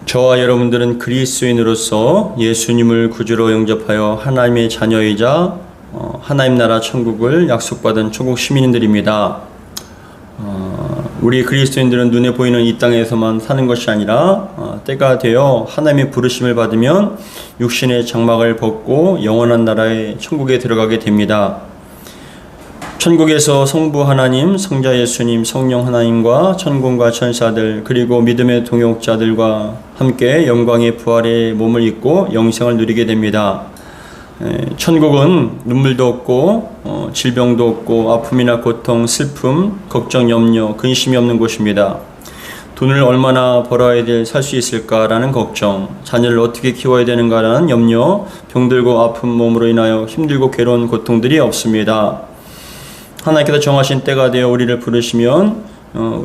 저와 여러분들은 그리스도인으로서 예수님을 구주로 영접하여 하나님의 자녀이자 하나님 나라 천국을 약속받은 천국 시민들입니다. 우리 그리스도인들은 눈에 보이는 이 땅에서만 사는 것이 아니라 때가 되어 하나님의 부르심을 받으면 육신의 장막을 벗고 영원한 나라의 천국에 들어가게 됩니다. 천국에서 성부 하나님, 성자 예수님, 성령 하나님과 천군과 천사들 그리고 믿음의 동역자들과 함께 영광의 부활의 몸을 입고 영생을 누리게 됩니다. 천국은 눈물도 없고 질병도 없고 아픔이나 고통, 슬픔, 걱정, 염려, 근심이 없는 곳입니다. 돈을 얼마나 벌어야 살 수 있을까라는 걱정, 자녀를 어떻게 키워야 되는가라는 염려, 병들고 아픈 몸으로 인하여 힘들고 괴로운 고통들이 없습니다. 하나님께서 정하신 때가 되어 우리를 부르시면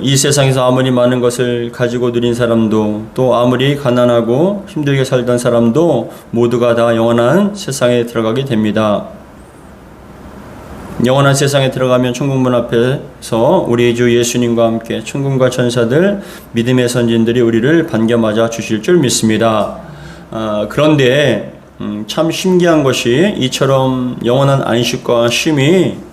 이 세상에서 아무리 많은 것을 가지고 누린 사람도 또 아무리 가난하고 힘들게 살던 사람도 모두가 다 영원한 세상에 들어가게 됩니다. 영원한 세상에 들어가면 천국문 앞에서 우리 주 예수님과 함께 천군과 천사들, 믿음의 선진들이 우리를 반겨 맞아 주실 줄 믿습니다. 그런데 참 신기한 것이 이처럼 영원한 안식과 쉼이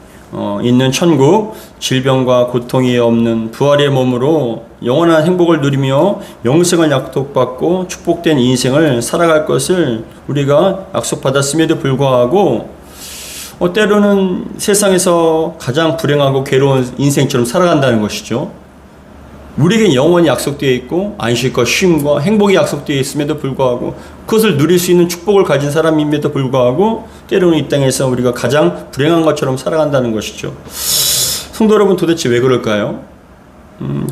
있는 천국, 질병과 고통이 없는 부활의 몸으로 영원한 행복을 누리며 영생을 약속받고 축복된 인생을 살아갈 것을 우리가 약속받았음에도 불구하고 때로는 세상에서 가장 불행하고 괴로운 인생처럼 살아간다는 것이죠. 우리에게 영원히 약속되어 있고 안식과 쉼과 행복이 약속되어 있음에도 불구하고 그것을 누릴 수 있는 축복을 가진 사람임에도 불구하고 때로는 이 땅에서 우리가 가장 불행한 것처럼 살아간다는 것이죠. 성도 여러분, 도대체 왜 그럴까요?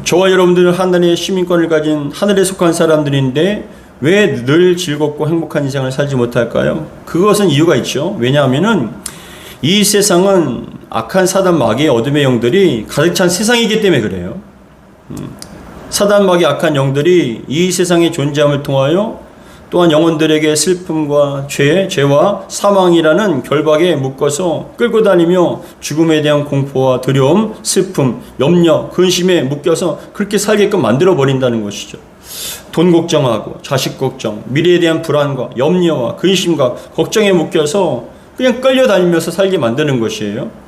저와 여러분들은 하늘의 시민권을 가진 하늘에 속한 사람들인데 왜 늘 즐겁고 행복한 인생을 살지 못할까요? 그것은 이유가 있죠. 왜냐하면은 이 세상은 악한 사단 마귀의 어둠의 영들이 가득 찬 세상이기 때문에 그래요. 사단 마귀 악한 영들이 이 세상의 존재함을 통하여 또한 영혼들에게 슬픔과 죄와 사망이라는 결박에 묶어서 끌고 다니며 죽음에 대한 공포와 두려움, 슬픔, 염려, 근심에 묶여서 그렇게 살게끔 만들어 버린다는 것이죠. 돈 걱정하고 자식 걱정, 미래에 대한 불안과 염려와 근심과 걱정에 묶여서 그냥 끌려다니면서 살게 만드는 것이에요.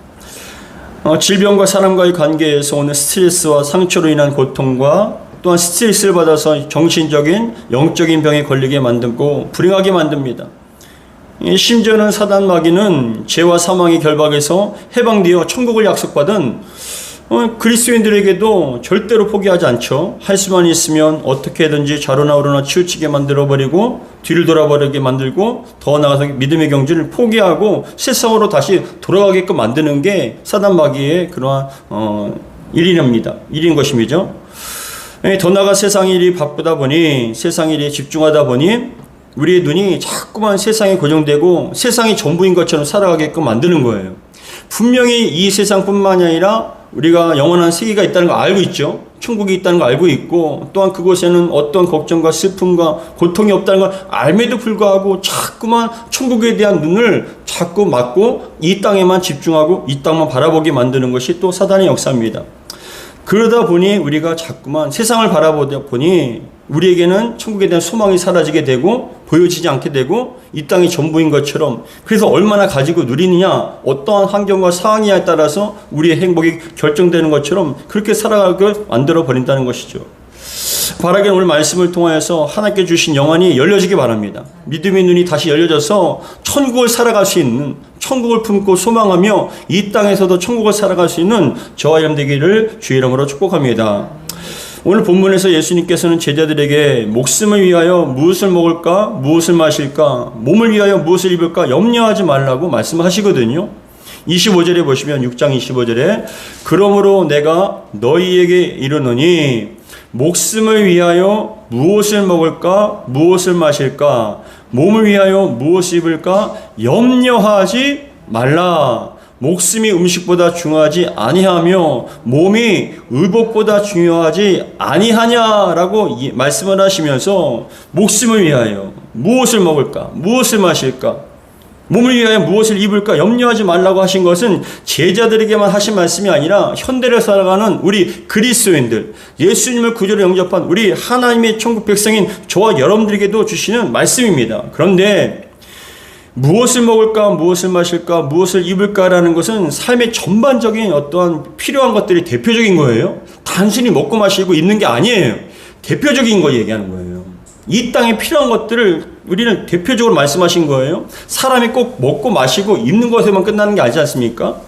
질병과 사람과의 관계에서 오는 스트레스와 상처로 인한 고통과 또한 스트레스를 받아서 정신적인, 영적인 병에 걸리게 만들고 불행하게 만듭니다. 심지어는 사단 마귀는 죄와 사망의 결박에서 해방되어 천국을 약속받은 그리스도인들에게도 절대로 포기하지 않죠. 할 수만 있으면 어떻게든지 좌로나 우로나 치우치게 만들어버리고 뒤를 돌아버리게 만들고 더 나아가서 믿음의 경주를 포기하고 세상으로 다시 돌아가게끔 만드는 게 사단 마귀의 그러한 일인 것입니다. 더 나아가 세상 일이 바쁘다 보니 세상 일에 집중하다 보니 우리의 눈이 자꾸만 세상에 고정되고 세상이 전부인 것처럼 살아가게끔 만드는 거예요. 분명히 이 세상뿐만이 아니라 우리가 영원한 세계가 있다는 걸 알고 있죠. 천국이 있다는 걸 알고 있고 또한 그곳에는 어떤 걱정과 슬픔과 고통이 없다는 걸 알매도 불구하고 자꾸만 천국에 대한 눈을 자꾸 막고 이 땅에만 집중하고 이 땅만 바라보게 만드는 것이 또 사단의 역사입니다. 그러다 보니 우리가 자꾸만 세상을 바라보다 보니 우리에게는 천국에 대한 소망이 사라지게 되고 보여지지 않게 되고 이 땅이 전부인 것처럼, 그래서 얼마나 가지고 누리느냐, 어떠한 환경과 상황에 따라서 우리의 행복이 결정되는 것처럼 그렇게 살아가게 만들어 버린다는 것이죠. 바라기는 오늘 말씀을 통하여서 하나님께 주신 영안이 열려지기 바랍니다. 믿음의 눈이 다시 열려져서 천국을 살아갈 수 있는, 천국을 품고 소망하며 이 땅에서도 천국을 살아갈 수 있는 저와 여러분 되기를 주의 이름으로 축복합니다. 오늘 본문에서 예수님께서는 제자들에게 목숨을 위하여 무엇을 먹을까, 무엇을 마실까, 몸을 위하여 무엇을 입을까 염려하지 말라고 말씀하시거든요. 25절에 보시면 6장 25절에 그러므로 내가 너희에게 이르노니 목숨을 위하여 무엇을 먹을까, 무엇을 마실까, 몸을 위하여 무엇을 입을까 염려하지 말라. 목숨이 음식보다 중요하지 아니하며 몸이 의복보다 중요하지 아니하냐라고 말씀을 하시면서 목숨을 위하여 무엇을 먹을까, 무엇을 마실까, 몸을 위하여 무엇을 입을까 염려하지 말라고 하신 것은 제자들에게만 하신 말씀이 아니라 현대를 살아가는 우리 그리스도인들, 예수님을 구주로 영접한 우리 하나님의 천국 백성인 저와 여러분들에게도 주시는 말씀입니다. 그런데 무엇을 먹을까, 무엇을 마실까, 무엇을 입을까라는 것은 삶의 전반적인 어떠한 필요한 것들이 대표적인 거예요. 단순히 먹고 마시고 입는 게 아니에요. 대표적인 거 얘기하는 거예요. 이 땅에 필요한 것들을 우리는 대표적으로 말씀하신 거예요. 사람이 꼭 먹고 마시고 입는 것에만 끝나는 게 아니지 않습니까?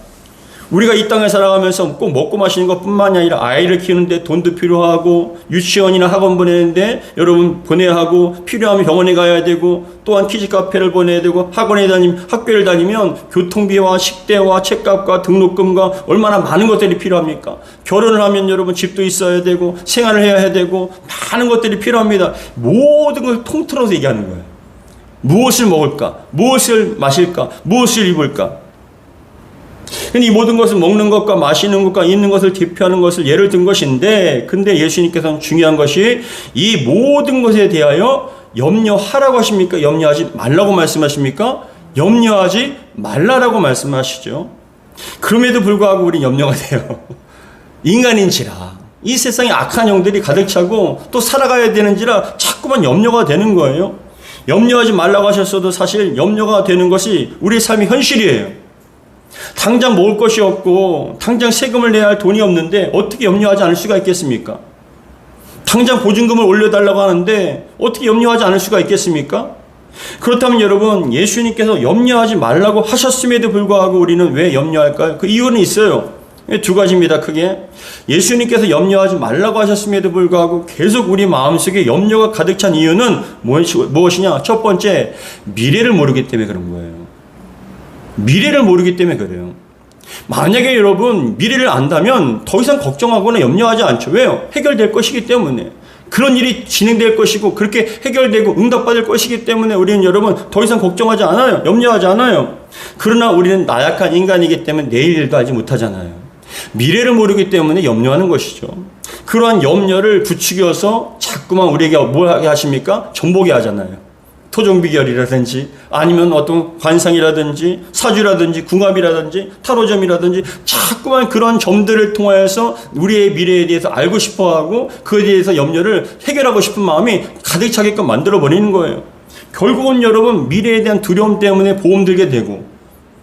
우리가 이 땅에 살아가면서 꼭 먹고 마시는 것뿐만이 아니라 아이를 키우는데 돈도 필요하고 유치원이나 학원 보내는데 여러분 보내야 하고 필요하면 병원에 가야 되고 또한 키즈카페를 보내야 되고 학교를 다니면 교통비와 식대와 책값과 등록금과 얼마나 많은 것들이 필요합니까? 결혼을 하면 여러분 집도 있어야 되고 생활을 해야 되고 많은 것들이 필요합니다. 모든 걸 통틀어서 얘기하는 거예요. 무엇을 먹을까? 무엇을 마실까? 무엇을 입을까? 이 모든 것을 먹는 것과 마시는 것과 입는 것을 대표하는 것을 예를 든 것인데, 근데 예수님께서는 중요한 것이 이 모든 것에 대하여 염려하라고 하십니까? 염려하지 말라고 말씀하십니까? 염려하지 말라라고 말씀하시죠. 그럼에도 불구하고 우린 염려가 돼요. 인간인지라 이 세상에 악한 영들이 가득 차고 또 살아가야 되는지라 자꾸만 염려가 되는 거예요. 염려하지 말라고 하셨어도 사실 염려가 되는 것이 우리의 삶의 현실이에요. 당장 먹을 것이 없고 당장 세금을 내야 할 돈이 없는데 어떻게 염려하지 않을 수가 있겠습니까? 당장 보증금을 올려달라고 하는데 어떻게 염려하지 않을 수가 있겠습니까? 그렇다면 여러분, 예수님께서 염려하지 말라고 하셨음에도 불구하고 우리는 왜 염려할까요? 그 이유는 있어요. 두 가지입니다. 크게 예수님께서 염려하지 말라고 하셨음에도 불구하고 계속 우리 마음속에 염려가 가득 찬 이유는 무엇이냐? 첫 번째, 미래를 모르기 때문에 그런 거예요. 미래를 모르기 때문에 그래요. 만약에 여러분 미래를 안다면 더 이상 걱정하거나 염려하지 않죠. 왜요? 해결될 것이기 때문에. 그런 일이 진행될 것이고 그렇게 해결되고 응답받을 것이기 때문에 우리는 여러분 더 이상 걱정하지 않아요. 염려하지 않아요. 그러나 우리는 나약한 인간이기 때문에 내일 일도 알지 못하잖아요. 미래를 모르기 때문에 염려하는 것이죠. 그러한 염려를 부추겨서 자꾸만 우리에게 뭘 하게 하십니까? 정보게 하잖아요. 토종비결이라든지 아니면 어떤 관상이라든지 사주라든지 궁합이라든지 타로점이라든지 자꾸만 그런 점들을 통하여서 우리의 미래에 대해서 알고 싶어하고 그에 대해서 염려를 해결하고 싶은 마음이 가득 차게끔 만들어버리는 거예요. 결국은 여러분 미래에 대한 두려움 때문에 보험 들게 되고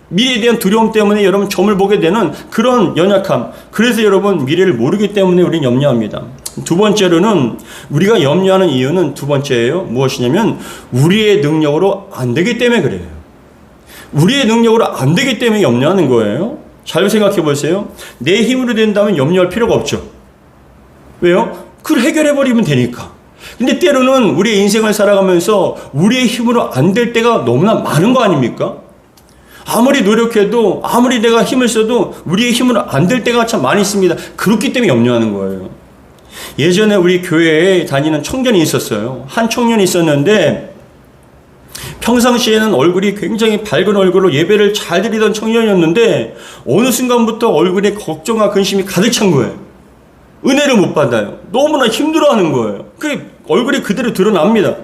미래에 대한 두려움 때문에 여러분 점을 보게 되는 그런 연약함. 그래서 여러분 미래를 모르기 때문에 우리는 염려합니다. 두 번째로는 우리가 염려하는 이유는 두 번째예요. 무엇이냐면 우리의 능력으로 안 되기 때문에 그래요. 우리의 능력으로 안 되기 때문에 염려하는 거예요. 잘 생각해 보세요. 내 힘으로 된다면 염려할 필요가 없죠. 왜요? 그걸 해결해버리면 되니까. 근데 때로는 우리의 인생을 살아가면서 우리의 힘으로 안 될 때가 너무나 많은 거 아닙니까? 아무리 노력해도 아무리 내가 힘을 써도 우리의 힘으로 안 될 때가 참 많이 있습니다. 그렇기 때문에 염려하는 거예요. 예전에 우리 교회에 다니는 청년이 있었어요. 한 청년이 있었는데 평상시에는 얼굴이 굉장히 밝은 얼굴로 예배를 잘 드리던 청년이었는데 어느 순간부터 얼굴에 걱정과 근심이 가득 찬 거예요. 은혜를 못 받아요. 너무나 힘들어하는 거예요. 그게 얼굴이 그대로 드러납니다.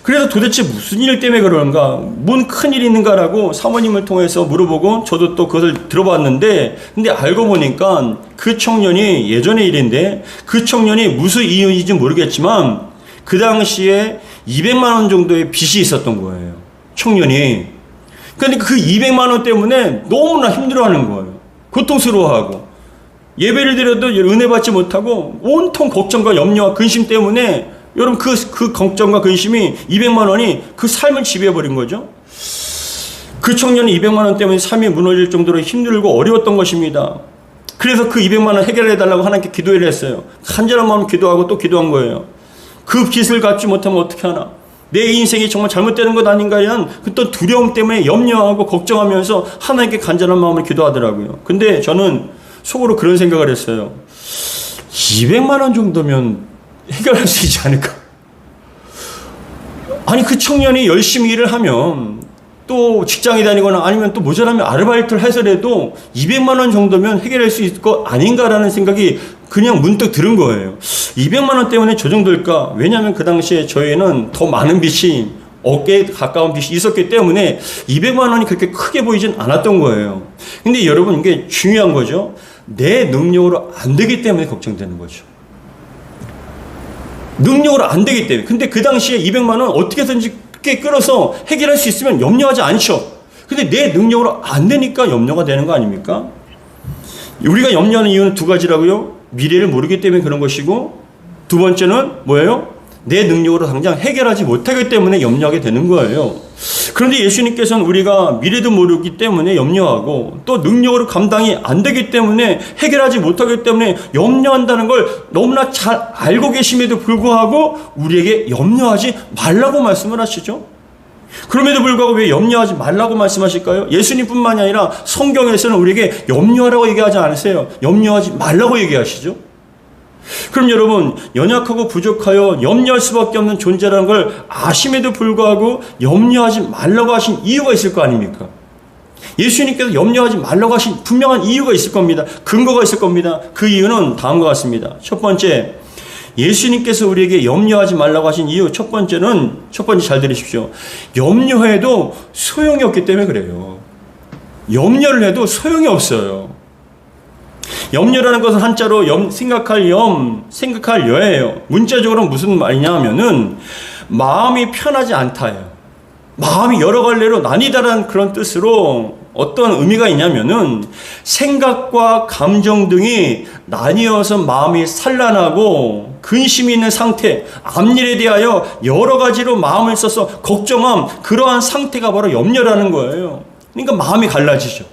그래서 도대체 무슨 일 때문에 그러는가, 뭔 큰일이 있는가라고 사모님을 통해서 물어보고 저도 또 그것을 들어봤는데, 근데 알고 보니까 그 청년이 예전의 일인데 그 청년이 무슨 이유인지 모르겠지만 그 당시에 200만 원 정도의 빚이 있었던 거예요. 청년이. 그러니까 그 200만 원 때문에 너무나 힘들어하는 거예요. 고통스러워하고 예배를 드려도 은혜 받지 못하고 온통 걱정과 염려와 근심 때문에 여러분 그 걱정과 근심이 200만 원이 그 삶을 지배해버린 거죠. 그 청년이 200만 원 때문에 삶이 무너질 정도로 힘들고 어려웠던 것입니다. 그래서 그 200만 원 해결해달라고 하나님께 기도를 했어요. 간절한 마음 기도하고 또 기도한 거예요. 그 빚을 갚지 못하면 어떻게 하나, 내 인생이 정말 잘못되는 것 아닌가 이런 또 두려움 때문에 염려하고 걱정하면서 하나님께 간절한 마음을 기도하더라고요. 근데 저는 속으로 그런 생각을 했어요. 200만 원 정도면 해결할 수 있지 않을까? 아니 그 청년이 열심히 일을 하면 또 직장에 다니거나 아니면 또 모자라면 아르바이트를 해서라도 200만 원 정도면 해결할 수 있을 것 아닌가라는 생각이 그냥 문득 들은 거예요. 200만 원 때문에 저 정도일까? 왜냐하면 그 당시에 저희는 더 많은 빚이 어깨에 가까운 빚이 있었기 때문에 200만 원이 그렇게 크게 보이진 않았던 거예요. 근데 여러분, 이게 중요한 거죠. 내 능력으로 안 되기 때문에 걱정되는 거죠. 능력으로 안 되기 때문에. 근데 그 당시에 200만 원 어떻게든지 크게 끌어서 해결할 수 있으면 염려하지 않죠. 근데 내 능력으로 안 되니까 염려가 되는 거 아닙니까? 우리가 염려하는 이유는 두 가지라고요. 미래를 모르기 때문에 그런 것이고, 두 번째는 뭐예요? 내 능력으로 당장 해결하지 못하기 때문에 염려하게 되는 거예요. 그런데 예수님께서는 우리가 미래도 모르기 때문에 염려하고, 또 능력으로 감당이 안 되기 때문에 해결하지 못하기 때문에 염려한다는 걸 너무나 잘 알고 계심에도 불구하고 우리에게 염려하지 말라고 말씀을 하시죠. 그럼에도 불구하고 왜 염려하지 말라고 말씀하실까요? 예수님뿐만이 아니라 성경에서는 우리에게 염려하라고 얘기하지 않으세요. 염려하지 말라고 얘기하시죠. 그럼 여러분, 연약하고 부족하여 염려할 수밖에 없는 존재라는 걸 아심에도 불구하고 염려하지 말라고 하신 이유가 있을 거 아닙니까? 예수님께서 염려하지 말라고 하신 분명한 이유가 있을 겁니다. 근거가 있을 겁니다. 그 이유는 다음과 같습니다. 첫 번째, 예수님께서 우리에게 염려하지 말라고 하신 이유 첫 번째 잘 들으십시오. 염려해도 소용이 없기 때문에 그래요. 염려를 해도 소용이 없어요. 염려라는 것은 한자로 생각할 여예요. 문자적으로 무슨 말이냐 하면은 마음이 편하지 않다예요. 마음이 여러 갈래로 나뉘다라는 그런 뜻으로 어떤 의미가 있냐면은 생각과 감정 등이 나뉘어서 마음이 산란하고 근심이 있는 상태, 앞일에 대하여 여러 가지로 마음을 써서 걱정함, 그러한 상태가 바로 염려라는 거예요. 그러니까 마음이 갈라지죠.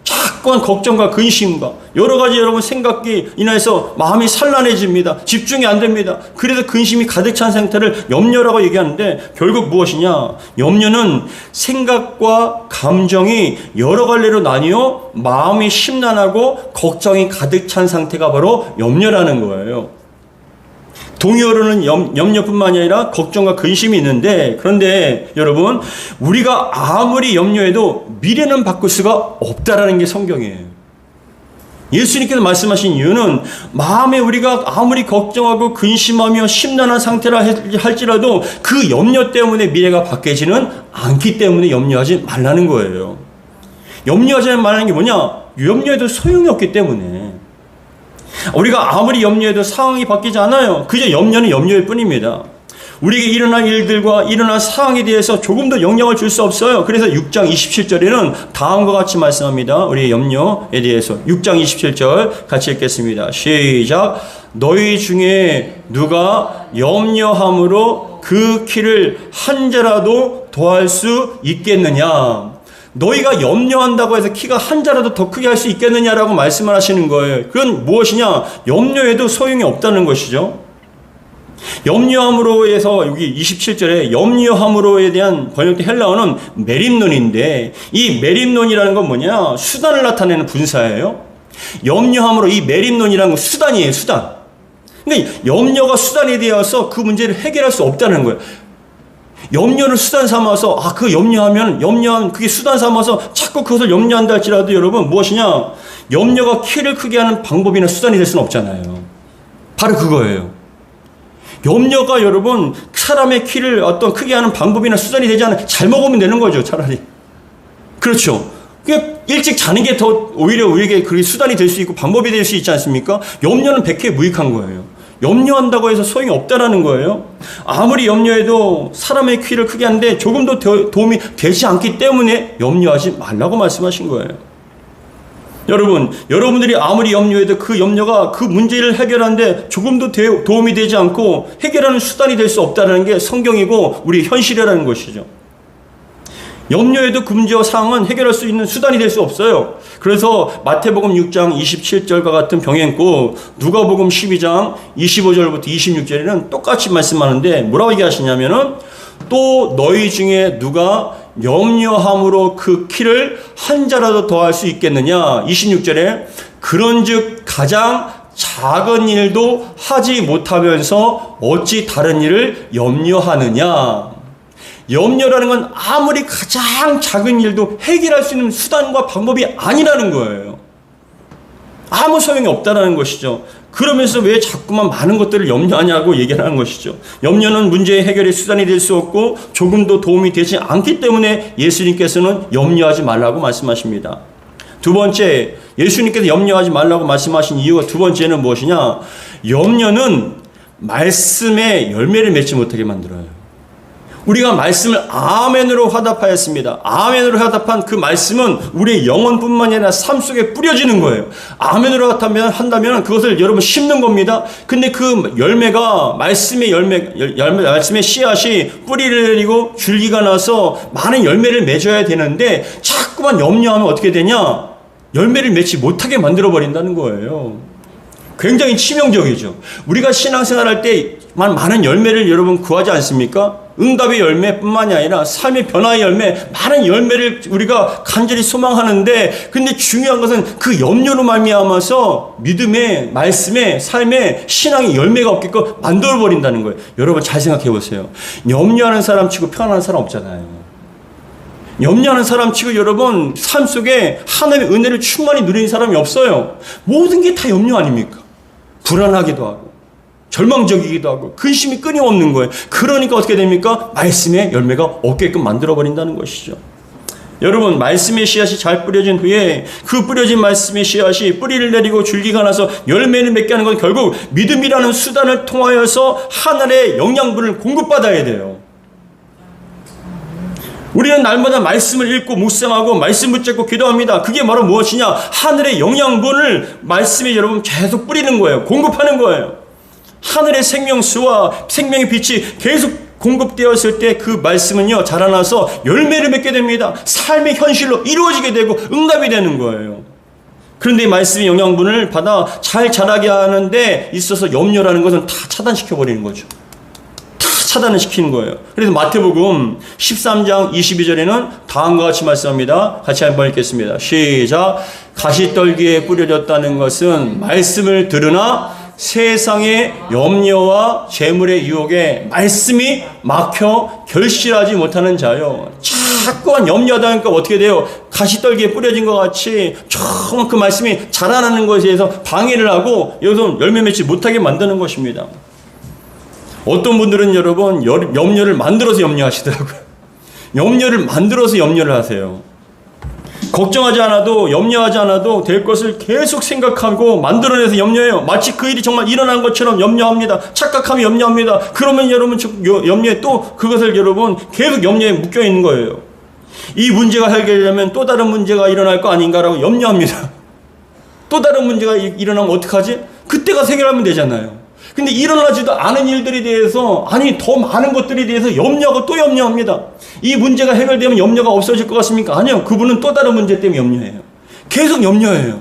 자꾸만 걱정과 근심과 여러 가지 여러분 생각이 인해서 마음이 산란해집니다. 집중이 안 됩니다. 그래서 근심이 가득 찬 상태를 염려라고 얘기하는데, 결국 무엇이냐? 염려는 생각과 감정이 여러 갈래로 나뉘어 마음이 심란하고 걱정이 가득 찬 상태가 바로 염려라는 거예요. 동의어로는 염려뿐만이 아니라 걱정과 근심이 있는데, 그런데 여러분, 우리가 아무리 염려해도 미래는 바꿀 수가 없다라는 게 성경이에요. 예수님께서 말씀하신 이유는 마음에 우리가 아무리 걱정하고 근심하며 심란한 상태라 할지라도 그 염려 때문에 미래가 바뀌지는 않기 때문에 염려하지 말라는 거예요. 염려하지 말라는 게 뭐냐? 염려해도 소용이 없기 때문에. 우리가 아무리 염려해도 상황이 바뀌지 않아요. 그저 염려는 염려일 뿐입니다. 우리에게 일어난 일들과 일어난 상황에 대해서 조금도 영향을 줄 수 없어요. 그래서 6장 27절에는 다음과 같이 말씀합니다. 우리의 염려에 대해서 6장 27절 같이 읽겠습니다. 시작. 너희 중에 누가 염려함으로 그 키를 한 자라도 더할 수 있겠느냐? 너희가 염려한다고 해서 키가 한 자라도 더 크게 할 수 있겠느냐라고 말씀을 하시는 거예요. 그건 무엇이냐? 염려해도 소용이 없다는 것이죠. 염려함으로 해서 여기 27절에 염려함으로에 대한 번역된 헬라어는 메림논인데, 이 메림논이라는 건 뭐냐? 수단을 나타내는 분사예요. 염려함으로, 이 메림논이라는 건 수단이에요. 수단. 그러니까 염려가 수단이 되어서 그 문제를 해결할 수 없다는 거예요. 염려를 수단 삼아서 그 염려하면 그게 수단 삼아서 자꾸 그것을 염려한다 할지라도 여러분 무엇이냐? 염려가 키를 크게 하는 방법이나 수단이 될 수는 없잖아요. 바로 그거예요. 염려가 여러분 사람의 키를 어떤 크게 하는 방법이나 수단이 되지 않아요. 잘 먹으면 되는 거죠, 차라리. 그렇죠. 그냥 일찍 자는 게 더 오히려 우리에게 그게 수단이 될 수 있고 방법이 될 수 있지 않습니까? 염려는 백해 무익한 거예요. 염려한다고 해서 소용이 없다라는 거예요. 아무리 염려해도 사람의 귀를 크게 하는데 조금도 도움이 되지 않기 때문에 염려하지 말라고 말씀하신 거예요. 여러분들이 아무리 염려해도 그 염려가 그 문제를 해결하는데 조금도 도움이 되지 않고 해결하는 수단이 될 수 없다는 게 성경이고 우리의 현실이라는 것이죠. 염려해도 그 문제와 상황은 해결할 수 있는 수단이 될 수 없어요. 그래서 마태복음 6장 27절과 같은 병행고 누가복음 12장 25절부터 26절에는 똑같이 말씀하는데 뭐라고 얘기하시냐면은 또 너희 중에 누가 염려함으로 그 키를 한 자라도 더할 수 있겠느냐. 26절에 그런즉 가장 작은 일도 하지 못하면서 어찌 다른 일을 염려하느냐. 염려라는 건 아무리 가장 작은 일도 해결할 수 있는 수단과 방법이 아니라는 거예요. 아무 소용이 없다라는 것이죠. 그러면서 왜 자꾸만 많은 것들을 염려하냐고 얘기하는 것이죠. 염려는 문제의 해결의 수단이 될 수 없고 조금도 도움이 되지 않기 때문에 예수님께서는 염려하지 말라고 말씀하십니다. 두 번째, 예수님께서 염려하지 말라고 말씀하신 이유가 두 번째는 무엇이냐? 염려는 말씀의 열매를 맺지 못하게 만들어요. 우리가 말씀을 아멘으로 화답하였습니다. 아멘으로 화답한 그 말씀은 우리의 영혼뿐만 아니라 삶 속에 뿌려지는 거예요. 아멘으로 한다면 그것을 여러분 심는 겁니다. 근데 그 열매가 말씀의 말씀의 씨앗이 뿌리를 내리고 줄기가 나서 많은 열매를 맺어야 되는데 자꾸만 염려하면 어떻게 되냐? 열매를 맺지 못하게 만들어 버린다는 거예요. 굉장히 치명적이죠. 우리가 신앙생활할 때 많은 열매를 여러분 구하지 않습니까? 응답의 열매뿐만이 아니라 삶의 변화의 열매, 많은 열매를 우리가 간절히 소망하는데, 근데 중요한 것은 그 염려로 말미암아서 믿음의, 말씀의, 삶의, 신앙의 열매가 없게끔 만들어버린다는 거예요. 여러분 잘 생각해 보세요. 염려하는 사람 치고 편안한 사람 없잖아요. 염려하는 사람 치고 여러분 삶 속에 하나님의 은혜를 충만히 누리는 사람이 없어요. 모든 게 다 염려 아닙니까? 불안하기도 하고 절망적이기도 하고 근심이 끊임없는 거예요. 그러니까 어떻게 됩니까? 말씀의 열매가 없게끔 만들어버린다는 것이죠. 여러분, 말씀의 씨앗이 잘 뿌려진 후에 그 뿌려진 말씀의 씨앗이 뿌리를 내리고 줄기가 나서 열매를 맺게 하는 건 결국 믿음이라는 수단을 통하여서 하늘의 영양분을 공급받아야 돼요. 우리는 날마다 말씀을 읽고 묵상하고 말씀 붙잡고 기도합니다. 그게 바로 무엇이냐? 하늘의 영양분을 말씀에 여러분 계속 뿌리는 거예요. 공급하는 거예요. 하늘의 생명수와 생명의 빛이 계속 공급되었을 때 그 말씀은요 자라나서 열매를 맺게 됩니다. 삶의 현실로 이루어지게 되고 응답이 되는 거예요. 그런데 이 말씀의 영양분을 받아 잘 자라게 하는데 있어서 염려라는 것은 다 차단시켜 버리는 거죠. 다 차단을 시키는 거예요. 그래서 마태복음 13장 22절에는 다음과 같이 말씀합니다. 같이 한번 읽겠습니다. 시작. 가시떨기에 뿌려졌다는 것은 말씀을 들으나 세상의 염려와 재물의 유혹에 말씀이 막혀 결실하지 못하는 자요. 자꾸만 염려하다 보니까 어떻게 돼요? 가시떨기에 뿌려진 것 같이 조금 그 말씀이 자라나는 것에 대해서 방해를 하고 여기서 열매 맺지 못하게 만드는 것입니다. 어떤 분들은 여러분 염려를 만들어서 염려하시더라고요. 염려를 만들어서 염려를 하세요. 걱정하지 않아도 염려하지 않아도 될 것을 계속 생각하고 만들어내서 염려해요. 마치 그 일이 정말 일어난 것처럼 염려합니다. 착각하며 염려합니다. 그러면 여러분 염려에 또 그것을 여러분 계속 염려에 묶여 있는 거예요. 이 문제가 해결되면 또 다른 문제가 일어날 거 아닌가라고 염려합니다. 또 다른 문제가 일어나면 어떡하지? 그때가 해결하면 되잖아요. 근데 일어나지도 않은 일들에 대해서 더 많은 것들에 대해서 염려하고 또 염려합니다. 이 문제가 해결되면 염려가 없어질 것 같습니까? 아니요. 그분은 또 다른 문제 때문에 염려해요. 계속 염려해요.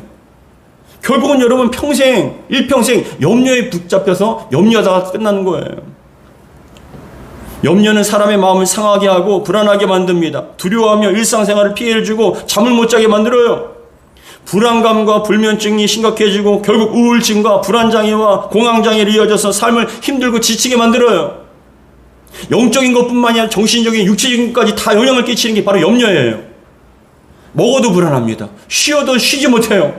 결국은 여러분 일평생 염려에 붙잡혀서 염려하다가 끝나는 거예요. 염려는 사람의 마음을 상하게 하고 불안하게 만듭니다. 두려워하며 일상생활을 피해를 주고 잠을 못 자게 만들어요. 불안감과 불면증이 심각해지고 결국 우울증과 불안장애와 공황장애로 이어져서 삶을 힘들고 지치게 만들어요. 영적인 것뿐만 아니라 정신적인 육체적인 것까지 다 영향을 끼치는 게 바로 염려예요. 먹어도 불안합니다. 쉬어도 쉬지 못해요.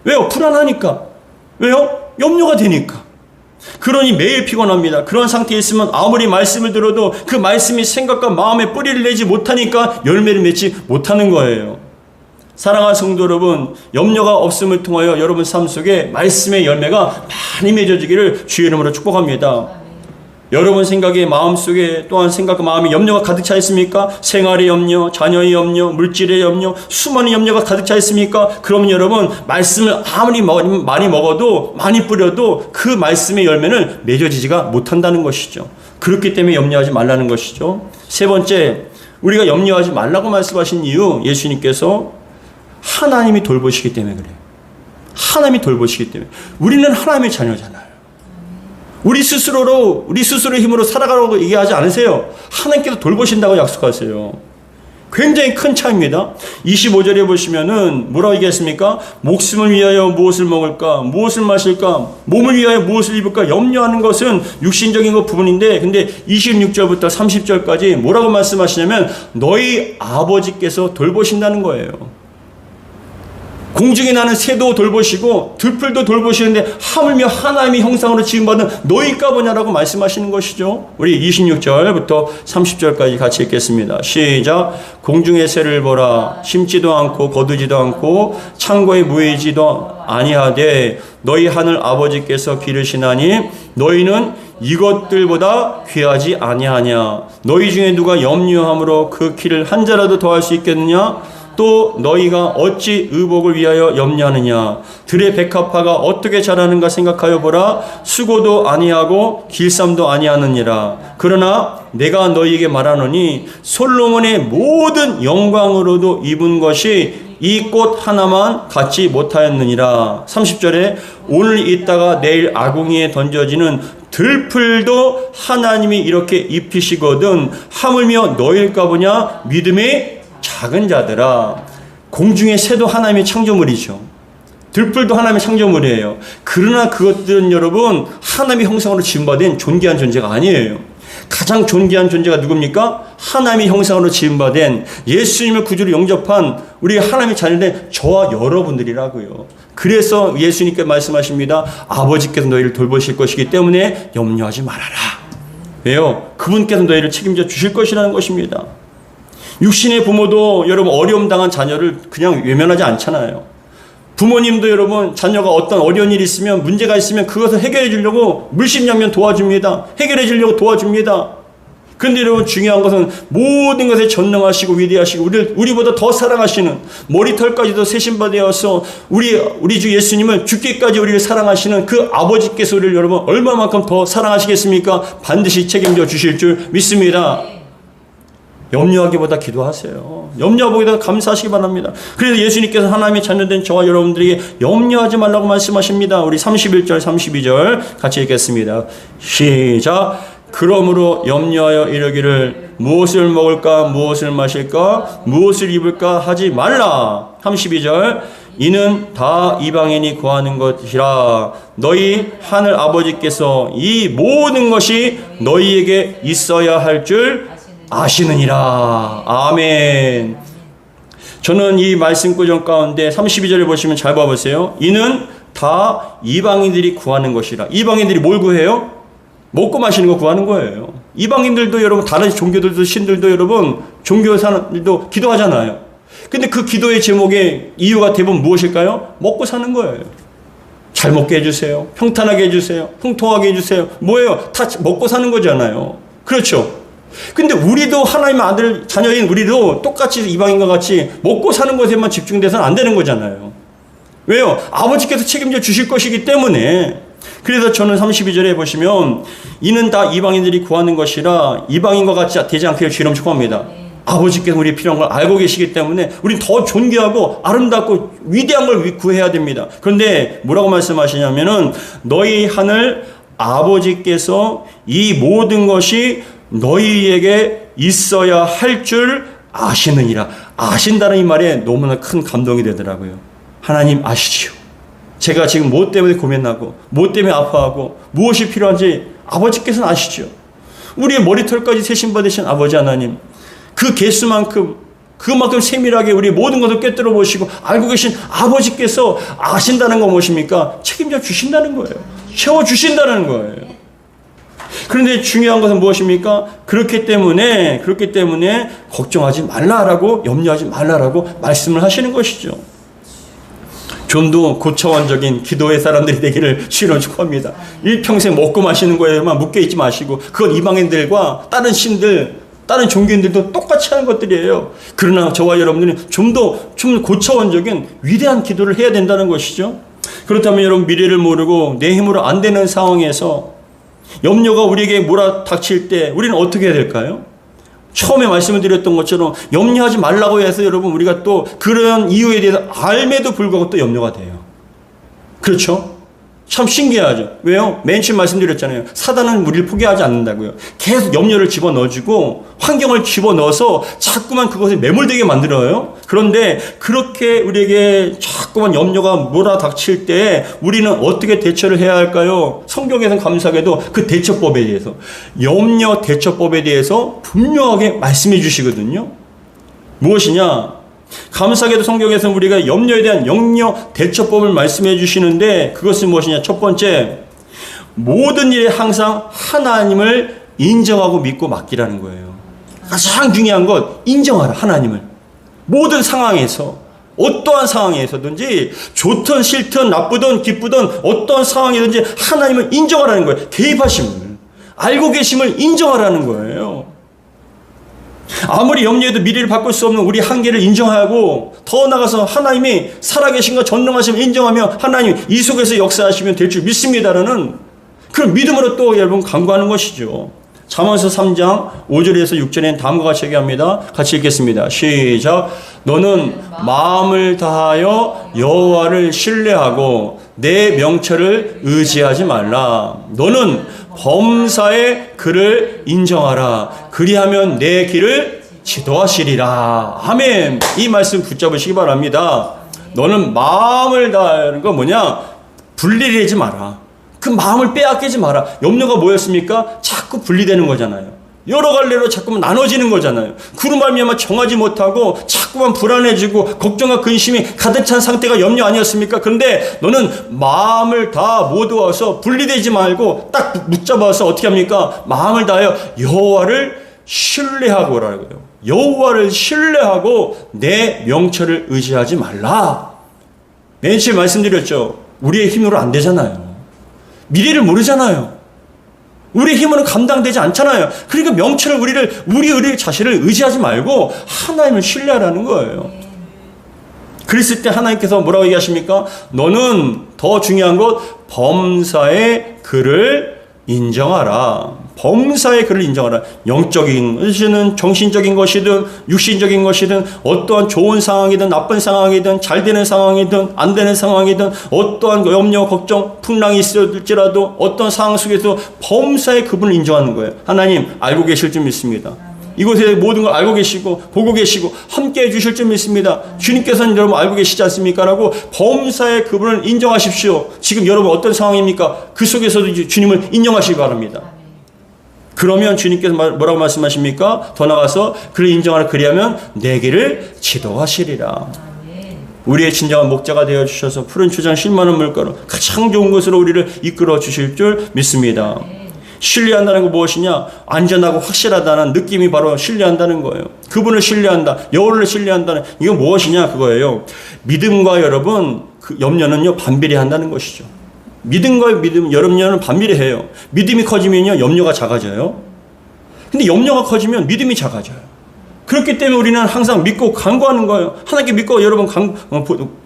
왜요? 불안하니까. 왜요? 염려가 되니까. 그러니 매일 피곤합니다. 그런 상태에 있으면 아무리 말씀을 들어도 그 말씀이 생각과 마음에 뿌리를 내지 못하니까 열매를 맺지 못하는 거예요. 사랑하는 성도 여러분, 염려가 없음을 통하여 여러분 삶 속에 말씀의 열매가 많이 맺어지기를 주의 이름으로 축복합니다. 여러분 생각의 마음속에 또한 생각과 마음에 염려가 가득 차 있습니까? 생활의 염려, 자녀의 염려, 물질의 염려, 수많은 염려가 가득 차 있습니까? 그러면 여러분 말씀을 아무리 많이 먹어도 많이 뿌려도 그 말씀의 열매는 맺어지지가 못한다는 것이죠. 그렇기 때문에 염려하지 말라는 것이죠. 세 번째, 우리가 염려하지 말라고 말씀하신 이유, 예수님께서 하나님이 돌보시기 때문에 그래요. 하나님이 돌보시기 때문에. 우리는 하나님의 자녀잖아요. 우리 스스로의 힘으로 살아가라고 얘기하지 않으세요. 하나님께서 돌보신다고 약속하세요. 굉장히 큰 차이입니다. 25절에 보시면은 뭐라고 얘기했습니까? 목숨을 위하여 무엇을 먹을까? 무엇을 마실까? 몸을 위하여 무엇을 입을까? 염려하는 것은 육신적인 것 부분인데, 근데 26절부터 30절까지 뭐라고 말씀하시냐면 너희 아버지께서 돌보신다는 거예요. 공중에 나는 새도 돌보시고 들풀도 돌보시는데 하물며 하나님의 형상으로 지음받은 너희가 뭐냐라고 말씀하시는 것이죠. 우리 26절부터 30절까지 같이 읽겠습니다. 시작. 공중의 새를 보라. 심지도 않고 거두지도 않고 창고에 모이지도 아니하되 너희 하늘 아버지께서 기르시나니 너희는 이것들보다 귀하지 아니하냐. 너희 중에 누가 염려함으로 그 키를 한 자라도 더할 수 있겠느냐. 또 너희가 어찌 의복을 위하여 염려하느냐. 들의 백합화가 어떻게 자라는가 생각하여 보라. 수고도 아니하고 길쌈도 아니하느니라. 그러나 내가 너희에게 말하노니 솔로몬의 모든 영광으로도 입은 것이 이 꽃 하나만 갖지 못하였느니라. 30절에 오늘 있다가 내일 아궁이에 던져지는 들풀도 하나님이 이렇게 입히시거든 하물며 너희일까 보냐. 믿음의 작은 자들아. 공중의 새도 하나님의 창조물이죠. 들풀도 하나님의 창조물이에요. 그러나 그것들은 여러분 하나님의 형상으로 지음받은 존귀한 존재가 아니에요. 가장 존귀한 존재가 누굽니까? 하나님의 형상으로 지음받은 예수님을 구주로 영접한 우리 하나님의 자녀된 저와 여러분들이라고요. 그래서 예수님께 말씀하십니다. 아버지께서 너희를 돌보실 것이기 때문에 염려하지 말아라. 왜요? 그분께서 너희를 책임져 주실 것이라는 것입니다. 육신의 부모도 여러분 어려움 당한 자녀를 그냥 외면하지 않잖아요. 부모님도 여러분 자녀가 어떤 어려운 일이 있으면 문제가 있으면 그것을 해결해 주려고 물심양면 도와줍니다. 해결해 주려고 도와줍니다. 그런데 여러분 중요한 것은 모든 것에 전능하시고 위대하시고 우리보다 더 사랑하시는 머리털까지도 세신받아서 우리 주 예수님을 죽기까지 우리를 사랑하시는 그 아버지께서 우리를 여러분 얼마만큼 더 사랑하시겠습니까? 반드시 책임져 주실 줄 믿습니다. 염려하기보다 기도하세요. 염려하기보다 감사하시기 바랍니다. 그래서 예수님께서 하나님의 자녀된 저와 여러분들에게 염려하지 말라고 말씀하십니다. 우리 31절 32절 같이 읽겠습니다. 시작. 그러므로 염려하여 이르기를 무엇을 먹을까 무엇을 마실까 무엇을 입을까 하지 말라. 32절. 이는 다 이방인이 구하는 것이라. 너희 하늘 아버지께서 이 모든 것이 너희에게 있어야 할 줄 아시느니라. 아멘. 저는 이 말씀 구절 가운데 32절을 보시면 잘 봐보세요. 이는 다 이방인들이 구하는 것이라. 이방인들이 뭘 구해요? 먹고 마시는 거 구하는 거예요. 이방인들도 여러분 다른 종교들도 신들도 여러분 종교 사람들도 기도하잖아요. 근데 그 기도의 제목의 이유가 대부분 무엇일까요? 먹고 사는 거예요. 잘 먹게 해주세요. 평탄하게 해주세요. 형통하게 해주세요. 뭐예요? 다 먹고 사는 거잖아요. 그렇죠? 근데 우리도 하나님의 아들 자녀인 우리도 똑같이 이방인과 같이 먹고 사는 것에만 집중돼서는 안 되는 거잖아요. 왜요? 아버지께서 책임져 주실 것이기 때문에. 그래서 저는 32절에 보시면 이는 다 이방인들이 구하는 것이라. 이방인과 같이 되지 않기를 주의로 축원합니다. 아버지께서 우리의 필요한 걸 알고 계시기 때문에 우리는 더 존귀하고 아름답고 위대한 걸 구해야 됩니다. 그런데 뭐라고 말씀하시냐면은 너희 하늘 아버지께서 이 모든 것이 너희에게 있어야 할 줄 아시느니라. 아신다는 이 말에 너무나 큰 감동이 되더라고요. 하나님 아시지요. 제가 지금 뭐 때문에 고민하고 뭐 때문에 아파하고 무엇이 필요한지 아버지께서는 아시죠. 우리의 머리털까지 세신받으신 아버지 하나님, 그 개수만큼 그만큼 세밀하게 우리 모든 것을 꿰뚫어 보시고 알고 계신 아버지께서 아신다는 건 무엇입니까? 책임져 주신다는 거예요. 채워주신다는 거예요. 그런데 중요한 것은 무엇입니까? 그렇기 때문에 걱정하지 말라라고, 염려하지 말라라고 말씀을 하시는 것이죠. 좀 더 고차원적인 기도의 사람들이 되기를 주로 축복합니다. 일평생 먹고 마시는 거에만 묶여 있지 마시고, 그건 이방인들과 다른 신들, 다른 종교인들도 똑같이 하는 것들이에요. 그러나 저와 여러분들은 좀 고차원적인 위대한 기도를 해야 된다는 것이죠. 그렇다면 여러분, 미래를 모르고 내 힘으로 안 되는 상황에서 염려가 우리에게 몰아닥칠 때 우리는 어떻게 해야 될까요? 처음에 말씀을 드렸던 것처럼 염려하지 말라고 해서 여러분 우리가 또 그런 이유에 대해서 알매도 불구하고 또 염려가 돼요. 그렇죠? 참 신기하죠. 왜요? 맨 처음 말씀드렸잖아요. 사단은 우리를 포기하지 않는다고요. 계속 염려를 집어넣어주고 환경을 집어넣어서 자꾸만 그것에 매몰되게 만들어요. 그런데 그렇게 우리에게 자꾸만 염려가 몰아닥칠 때 우리는 어떻게 대처를 해야 할까요? 성경에서는 감사하게도 그 대처법에 대해서, 염려 대처법에 대해서 분명하게 말씀해 주시거든요. 무엇이냐? 감사하게도 성경에서 우리가 염려에 대한 염려 대처법을 말씀해 주시는데 그것은 무엇이냐? 첫 번째, 모든 일에 항상 하나님을 인정하고 믿고 맡기라는 거예요. 가장 중요한 것, 인정하라, 하나님을. 모든 상황에서, 어떠한 상황에서든지 좋든 싫든 나쁘든 기쁘든 어떠한 상황이든지 하나님을 인정하라는 거예요. 개입하심을, 알고 계심을 인정하라는 거예요. 아무리 염려해도 미래를 바꿀 수 없는 우리 한계를 인정하고 더 나아가서 하나님이 살아계신가 전능하심을 인정하며 하나님 이 속에서 역사하시면 될 줄 믿습니다라는 그런 믿음으로 또 여러분 간구하는 것이죠. 잠언서 3장 5절에서 6절엔 다음과 같이 얘기합니다. 같이 읽겠습니다. 시작. 너는 마음을 다하여 여호와를 신뢰하고 내 명철을 의지하지 말라. 너는 범사의 그를 인정하라. 그리하면 내 길을 지도하시리라. 아멘. 이 말씀 붙잡으시기 바랍니다. 너는 마음을 다하는 건 뭐냐? 분리되지 마라. 그 마음을 빼앗기지 마라. 염려가 뭐였습니까? 자꾸 분리되는 거잖아요. 여러 갈래로 자꾸만 나눠지는 거잖아요. 그로 말미암아 정하지 못하고 자꾸만 불안해지고 걱정과 근심이 가득 찬 상태가 염려 아니었습니까? 그런데 너는 마음을 다 모두어서 분리되지 말고 딱 붙잡아서 어떻게 합니까? 마음을 다하여 여호와를 신뢰하고라고요. 여호와를 신뢰하고 내 명철을 의지하지 말라. 맨 처음에 말씀드렸죠. 우리의 힘으로 안 되잖아요. 미래를 모르잖아요. 우리 힘으로는 감당되지 않잖아요. 그러니까 명철을 우리 자신을 의지하지 말고 하나님을 신뢰하라는 거예요. 그랬을 때 하나님께서 뭐라고 얘기하십니까? 너는 더 중요한 것 범사의 그를 인정하라. 범사의 그를 인정하라. 영적인 것이든 정신적인 것이든 육신적인 것이든 어떠한 좋은 상황이든 나쁜 상황이든 잘 되는 상황이든 안 되는 상황이든 어떠한 염려 걱정 풍랑이 있을지라도 어떤 상황 속에서 범사의 그분을 인정하는 거예요. 하나님 알고 계실 줄 믿습니다. 이곳에 모든 걸 알고 계시고 보고 계시고 함께 해주실 줄 믿습니다. 주님께서는 여러분 알고 계시지 않습니까? 라고 범사의 그분을 인정하십시오. 지금 여러분 어떤 상황입니까? 그 속에서도 주님을 인정하시기 바랍니다. 그러면 주님께서 뭐라고 말씀하십니까? 더 나가서 그를 인정하라. 그리하면 내 길을 지도하시리라. 우리의 진정한 목자가 되어주셔서 푸른 초장 실만한 물가로 가장 좋은 것으로 우리를 이끌어 주실 줄 믿습니다. 신뢰한다는 건 무엇이냐? 안전하고 확실하다는 느낌이 바로 신뢰한다는 거예요. 그분을 신뢰한다. 여호와를 신뢰한다는 이건 무엇이냐? 그거예요. 믿음과 여러분 그 염려는요 반비례 한다는 것이죠. 믿음과 염려는 반비례해요. 믿음이 커지면요 염려가 작아져요. 근데 염려가 커지면 믿음이 작아져요. 그렇기 때문에 우리는 항상 믿고 간구하는 거예요. 하나님께 믿고 여러분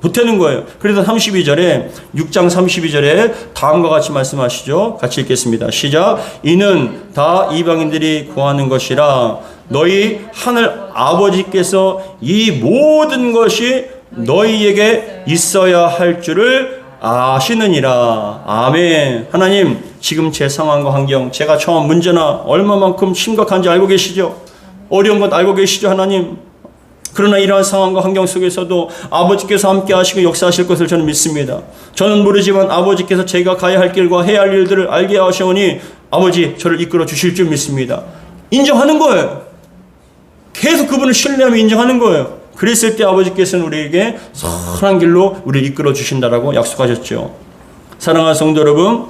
보태는 거예요. 그래서 32절에 6장 32절에 다음과 같이 말씀하시죠. 같이 읽겠습니다. 시작. 이는 다 이방인들이 구하는 것이라 너희 하늘 아버지께서 이 모든 것이 너희에게 있어야 할 줄을 아시느니라. 아멘. 하나님 지금 제 상황과 환경 제가 처한 문제나 얼마만큼 심각한지 알고 계시죠? 어려운 것 알고 계시죠, 하나님? 그러나 이러한 상황과 환경 속에서도 아버지께서 함께 하시고 역사하실 것을 저는 믿습니다. 저는 모르지만 아버지께서 제가 가야 할 길과 해야 할 일들을 알게 하시오니 아버지 저를 이끌어 주실 줄 믿습니다. 인정하는 거예요. 계속 그분을 신뢰하며 인정하는 거예요. 그랬을 때 아버지께서는 우리에게 선한 길로 우리를 이끌어 주신다라고 약속하셨죠. 사랑하는 성도 여러분,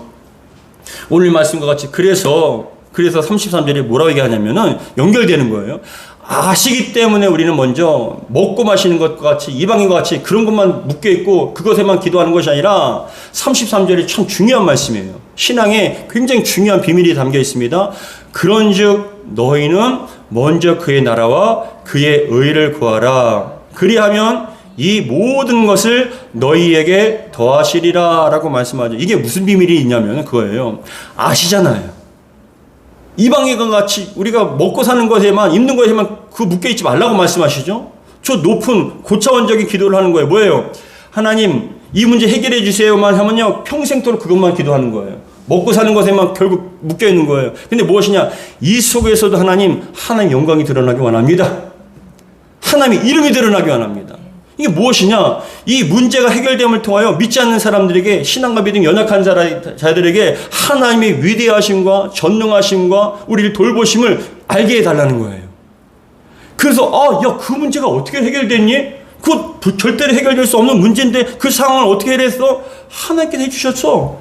오늘 말씀과 같이 그래서 33절에 뭐라고 얘기하냐면은 연결되는 거예요. 아시기 때문에 우리는 먼저 먹고 마시는 것과 같이 이방인과 같이 그런 것만 묶여있고 그것에만 기도하는 것이 아니라 33절이 참 중요한 말씀이에요. 신앙에 굉장히 중요한 비밀이 담겨 있습니다. 그런즉 너희는 먼저 그의 나라와 그의 의를 구하라. 그리하면 이 모든 것을 너희에게 더하시리라 라고 말씀하죠. 이게 무슨 비밀이 있냐면 그거예요. 아시잖아요. 이방인과 같이 우리가 먹고 사는 것에만 입는 것에만 그 묶여있지 말라고 말씀하시죠. 저 높은 고차원적인 기도를 하는 거예요. 뭐예요? 하나님 이 문제 해결해 주세요만 하면요 평생토록 그것만 기도하는 거예요. 먹고 사는 것에만 결국 묶여있는 거예요. 근데 무엇이냐? 이 속에서도 하나님 영광이 드러나기 원합니다. 하나님의 이름이 드러나기 원합니다. 이게 무엇이냐? 이 문제가 해결됨을 통하여 믿지 않는 사람들에게 신앙과 믿음이 연약한 자들에게 하나님의 위대하심과 전능하심과 우리를 돌보심을 알게 해달라는 거예요. 그래서 야, 그 문제가 어떻게 해결됐니? 그 절대로 해결될 수 없는 문제인데 그 상황을 어떻게 해냈어? 하나님께서 해주셨어.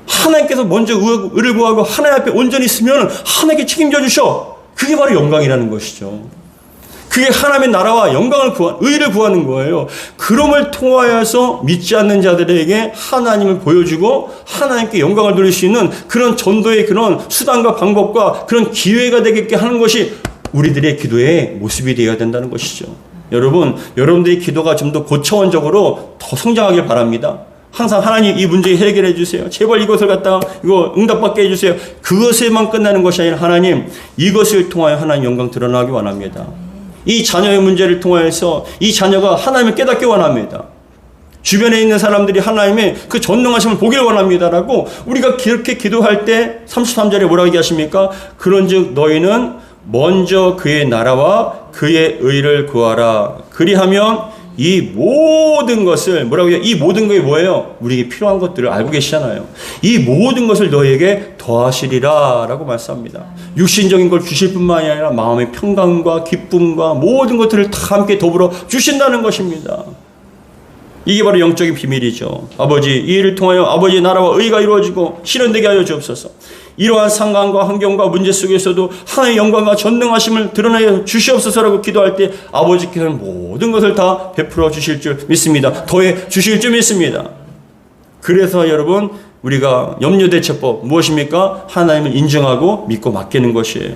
하나님께서 먼저 의를 구하고 하나님 앞에 온전히 있으면 하나님께 책임져 주셔. 그게 바로 영광이라는 것이죠. 그게 하나님의 나라와 의를 구하는 거예요. 그럼을 통하여서 믿지 않는 자들에게 하나님을 보여주고 하나님께 영광을 돌릴 수 있는 그런 전도의 그런 수단과 방법과 그런 기회가 되게 하는 것이 우리들의 기도의 모습이 되어야 된다는 것이죠. 여러분들의 기도가 좀 더 고차원적으로 더 성장하길 바랍니다. 항상 하나님 이 문제 해결해 주세요. 제발 이것을 갖다가 이거 응답받게 해주세요. 그것에만 끝나는 것이 아니라 하나님 이것을 통하여 하나님 영광 드러나기 원합니다. 이 자녀의 문제를 통하여서 이 자녀가 하나님을 깨닫기 원합니다. 주변에 있는 사람들이 하나님의 그 전능하심을 보길 원합니다라고 우리가 그렇게 기도할 때 33절에 뭐라고 얘기하십니까? 그런즉 너희는 먼저 그의 나라와 그의 의를 구하라. 그리하면 이 모든 것을 뭐라고 해요? 이 모든 것이 뭐예요? 우리에게 필요한 것들을 알고 계시잖아요. 이 모든 것을 너희에게 더하시리라 라고 말씀합니다. 육신적인 걸 주실 뿐만 아니라 마음의 평강과 기쁨과 모든 것들을 다 함께 더불어 주신다는 것입니다. 이게 바로 영적인 비밀이죠. 아버지, 이 일을 통하여 아버지의 나라와 의가 이루어지고 실현되게 하여 주옵소서. 이러한 상황과 환경과 문제 속에서도 하나님의 영광과 전능하심을 드러내 주시옵소서라고 기도할 때 아버지께서는 모든 것을 다 베풀어 주실 줄 믿습니다. 더해 주실 줄 믿습니다. 그래서 여러분 우리가 염려대처법 무엇입니까? 하나님을 인정하고 믿고 맡기는 것이에요.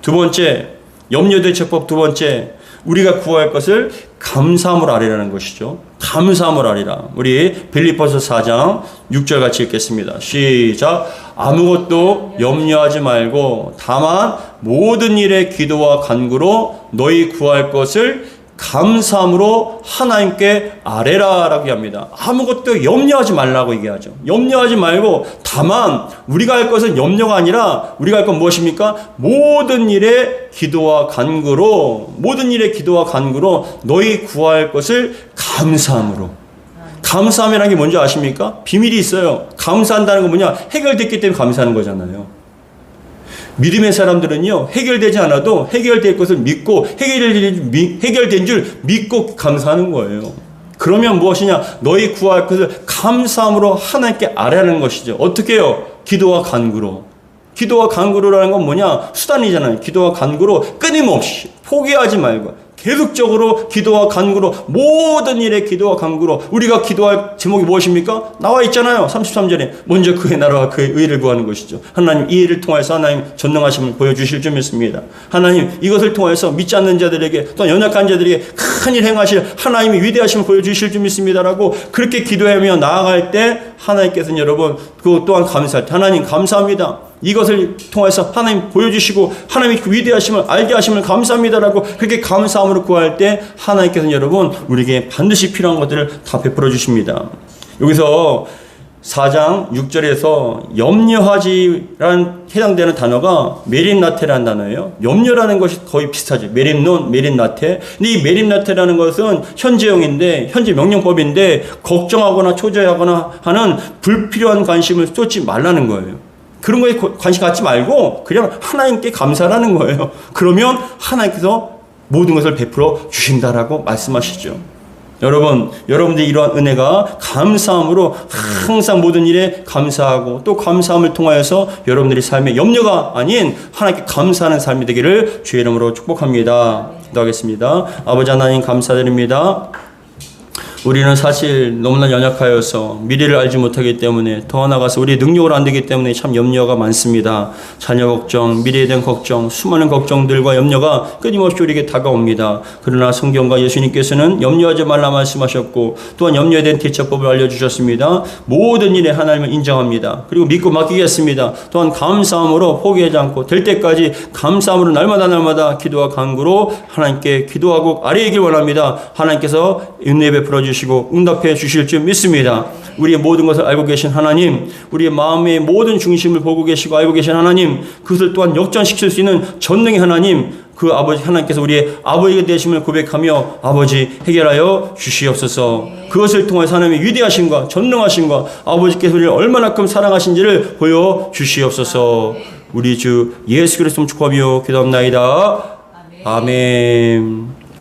두 번째, 염려대처법 두 번째, 우리가 구할 것을 감사함으로 아뢰라는 것이죠. 감사함으로 아뢰라. 우리 빌립보서 4장 6절 같이 읽겠습니다. 시작. 아무것도 염려하지 말고 다만 모든 일에 기도와 간구로 너희 구할 것을 감사함으로 하나님께 아뢰라 라고 합니다. 아무것도 염려하지 말라고 얘기하죠. 염려하지 말고 다만 우리가 할 것은 염려가 아니라 우리가 할 건 무엇입니까? 모든 일에 기도와 간구로 너희 구할 것을 감사함으로. 감사함이라는 게 뭔지 아십니까? 비밀이 있어요. 감사한다는 건 뭐냐? 해결됐기 때문에 감사하는 거잖아요. 믿음의 사람들은요, 해결되지 않아도 해결될 것을 믿고 해결된 줄 믿고 감사하는 거예요. 그러면 무엇이냐? 너희 구할 것을 감사함으로 하나님께 아뢰는 것이죠. 어떻게 해요? 기도와 간구로. 기도와 간구로라는 건 뭐냐? 수단이잖아요. 기도와 간구로 끊임없이 포기하지 말고 계속적으로 기도와 간구로 모든 일에 기도와 간구로 우리가 기도할 제목이 무엇입니까? 나와 있잖아요. 33절에 먼저 그의 나라와 그의 의를 구하는 것이죠. 하나님 이 일을 통해서 하나님 전능하심을 보여주실 줄 믿습니다. 하나님 이것을 통해서 믿지 않는 자들에게 또 연약한 자들에게 큰일 행하실 하나님의 위대하심을 보여주실 줄 믿습니다라고 그렇게 기도하며 나아갈 때 하나님께서는 여러분 그것 또한 감사할 때 하나님 감사합니다. 이것을 통해서 하나님 보여주시고 하나님의 그 위대하심을 알게 하심을 감사합니다라고 그렇게 감사함으로 구할 때 하나님께서는 여러분 우리에게 반드시 필요한 것들을 다 베풀어 주십니다. 여기서 4장 6절에서 염려하지라는 해당되는 단어가 메림나테라는 단어예요. 염려라는 것이 거의 비슷하죠. 메림논, 메림나테. 근데 이 메림나테라는 것은 현재형인데 현재 명령법인데 걱정하거나 초조해하거나 하는 불필요한 관심을 쏟지 말라는 거예요. 그런 거에 관심 갖지 말고 그냥 하나님께 감사하는 거예요. 그러면 하나님께서 모든 것을 베풀어 주신다라고 말씀하시죠. 여러분들이 이러한 은혜가 감사함으로 항상 모든 일에 감사하고 또 감사함을 통하여서 여러분들의 삶에 염려가 아닌 하나님께 감사하는 삶이 되기를 주의 이름으로 축복합니다. 기도하겠습니다. 아버지 하나님 감사드립니다. 우리는 사실 너무나 연약하여서 미래를 알지 못하기 때문에 더 나아가서 우리의 능력으로 안 되기 때문에 참 염려가 많습니다. 자녀 걱정, 미래에 대한 걱정, 수많은 걱정들과 염려가 끊임없이 우리에게 다가옵니다. 그러나 성경과 예수님께서는 염려하지 말라 말씀하셨고 또한 염려에 대한 대처법을 알려주셨습니다. 모든 일에 하나님을 인정합니다. 그리고 믿고 맡기겠습니다. 또한 감사함으로 포기하지 않고 될 때까지 감사함으로 날마다 기도와 간구로 하나님께 기도하고 아뢰이길 원합니다. 하나님께서 은혜 베풀어 주시고 응답해 주실 줄 믿습니다. 우리의 모든 것을 알고 계신 하나님, 우리의 마음의 모든 중심을 보고 계시고 알고 계신 하나님, 그것을 또한 역전시킬 수 있는 전능의 하나님, 그 아버지 하나님께서 우리의 아버지가 되심을 고백하며 아버지 해결하여 주시옵소서. 그것을 통해 하나님의 위대하심과 전능하심과 아버지께서 우리를 얼마나큼 사랑하신지를 보여 주시옵소서. 우리 주 예수 그리스도 축복하며 기도합나이다. 아멘.